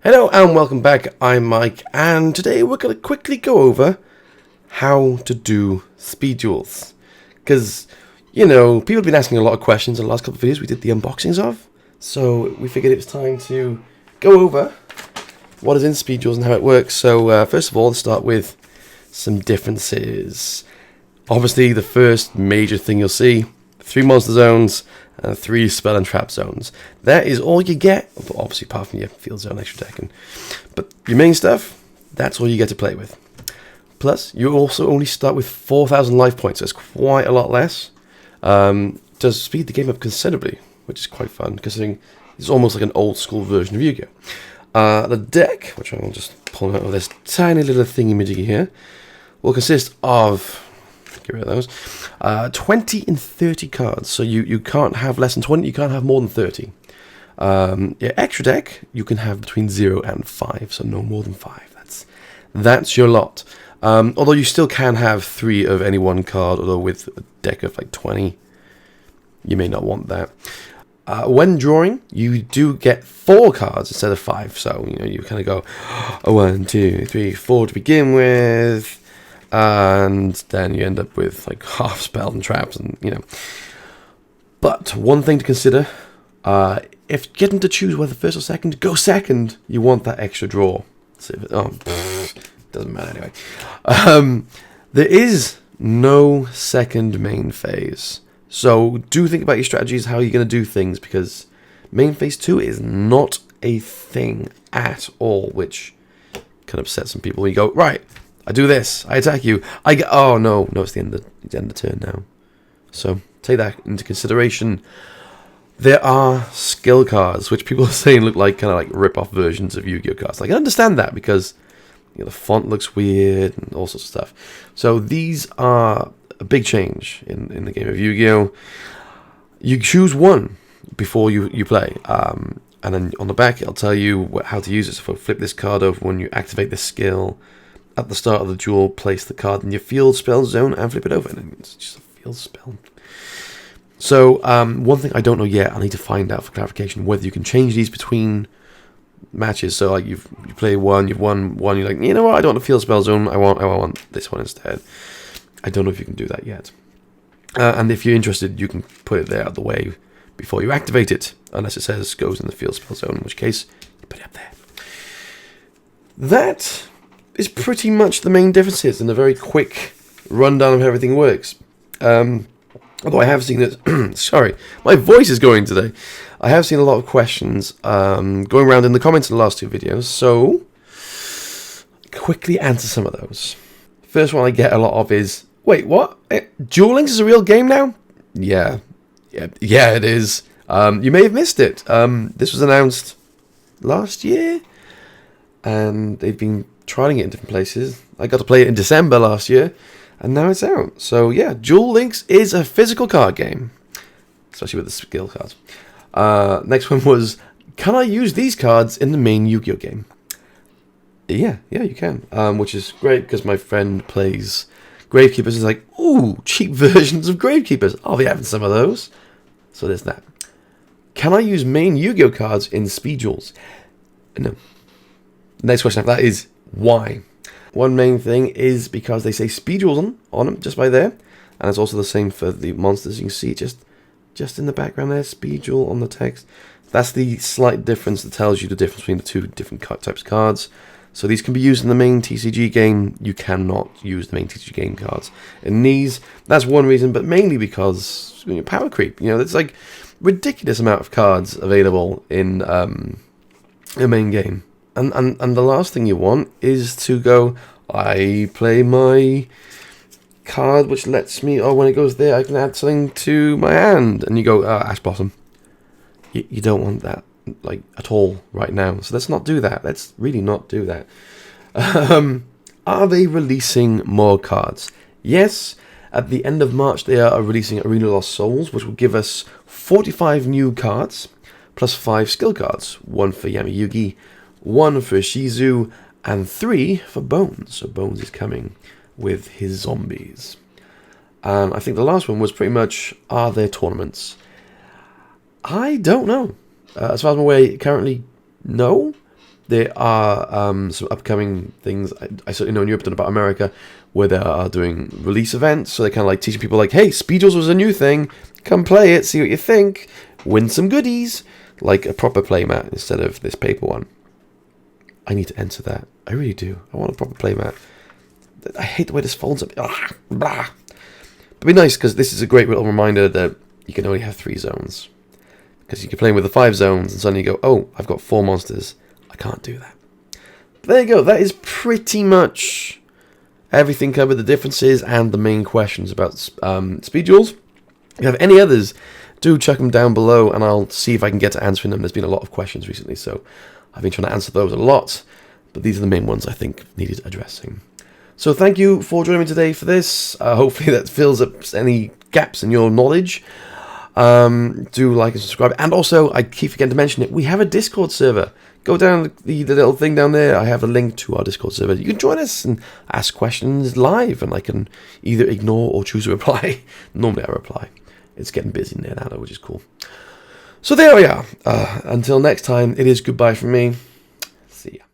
Hello and welcome back, I'm Mike, and today we're going to quickly go over how to do speed duels. Because, you know, people have been asking a lot of questions in the last couple of videos we did the unboxings of. So we figured it was time to go over what is in speed duels and how it works. So first of all, let's start with some differences. Obviously, the first major thing you'll see, 3 monster zones, 3 spell and trap zones. That is all you get, obviously apart from your field zone extra deck. But your main stuff, that's all you get to play with. Plus, you also only start with 4,000 life points, so it's quite a lot less. Does speed the game up considerably, which is quite fun, considering it's almost like an old school version of YuGiOh. The deck, which I'll just pull out of this tiny little thingy-majiggy here, will consist of, get rid of those, 20 and 30 cards. So you can't have less than 20, you can't have more than 30. Your extra deck, you can have between 0 and 5, so no more than 5. That's your lot. Although you still can have 3 of any one card, although with a deck of like 20, you may not want that. When drawing, you do get 4 cards instead of 5, so you know you kind of go 1, 2, 3, 4 to begin with. And then you end up with like half spell and traps, and you know. But one thing to consider: if getting to choose whether first or second, go second. You want that extra draw. So doesn't matter anyway. There is no second main phase, so do think about your strategies, how you're going to do things, because main phase 2 is not a thing at all, which can upset some people. When you go right. I do this. I attack you. I get. Oh no, it's the end of the turn now. So take that into consideration. There are skill cards, which people are saying look like kind of like rip-off versions of Yu-Gi-Oh cards. Like, I understand that because you know, the font looks weird and all sorts of stuff. So these are a big change in the game of Yu-Gi-Oh. You choose one before you play, and then on the back it'll tell you how to use it. So flip this card over when you activate this skill. At the start of the duel, place the card in your field spell zone and flip it over. And it's just a field spell. So, one thing I don't know yet, I need to find out for clarification, whether you can change these between matches. So, like, you play one, you've won one, you're like, you know what, I don't want a field spell zone, I want this one instead. I don't know if you can do that yet. And if you're interested, you can put it there out of the way before you activate it, unless it says goes in the field spell zone, in which case, you put it up there. That is pretty much the main differences and a very quick rundown of how everything works. Although I have seen it, sorry, my voice is going today. I have seen a lot of questions going around in the comments in the last 2 videos, so quickly answer some of those. First one I get a lot of is, wait, what? Duel Links is a real game now? Yeah, it is. You may have missed it. This was announced last year, and they've been trying it in different places. I got to play it in December last year, and now it's out. So yeah, Duel Links is a physical card game, especially with the skill cards. Next one was, can I use these cards in the main Yu-Gi-Oh game? Yeah, you can, which is great because my friend plays Gravekeepers. He's like, ooh, cheap versions of Gravekeepers. I'll be having some of those. So there's that. Can I use main Yu-Gi-Oh cards in Speed Duels? No. Next question after that is, why? One main thing is because they say Speed Duels on them just by there, and it's also the same for the monsters. You can see just in the background there, Speed Duel on the text. That's the slight difference that tells you the difference between the 2 different types of cards. So these can be used in the main TCG game. You cannot use the main TCG game cards in these. That's one reason, but mainly because power creep. You know, there's like ridiculous amount of cards available in a main game. And the last thing you want is to go, I play my card which lets me, when it goes there I can add something to my hand, and you go, Ash Blossom. You don't want that, like, at all right now, so let's not do that. Let's really not do that. Are they releasing more cards? Yes, at the end of March they are releasing Arena Lost Souls, which will give us 45 new cards, plus 5 skill cards, 1 for Yami Yugi, 1 for Shizu, and 3 for Bones. So Bones is coming with his zombies. I think the last one was pretty much, are there tournaments? I don't know. As far as I'm aware, currently, no. there are some upcoming things. I certainly know in Europe, don't know about America, where they are doing release events. So they're kind of like teaching people like, hey, Speed Duels was a new thing. Come play it, see what you think. Win some goodies. Like a proper playmat instead of this paper one. I need to enter that. I really do. I want a proper playmat. I hate the way this folds up. Blah. But it'd be nice because this is a great little reminder that you can only have 3 zones. Because you can play with the 5 zones and suddenly you go, oh, I've got 4 monsters. I can't do that. But there you go. That is pretty much everything covered, the differences and the main questions about Speed Duels. If you have any others, do chuck them down below and I'll see if I can get to answering them. There's been a lot of questions recently, so I've been trying to answer those a lot. But these are the main ones I think needed addressing. So thank you for joining me today for this. Hopefully that fills up any gaps in your knowledge. Do like and subscribe. And also, I keep forgetting to mention it, we have a Discord server. Go down the little thing down there. I have a link to our Discord server. You can join us and ask questions live, and I can either ignore or choose to reply. Normally I reply. It's getting busy in there now, though, which is cool. So there we are. Until next time, it is goodbye from me. See ya.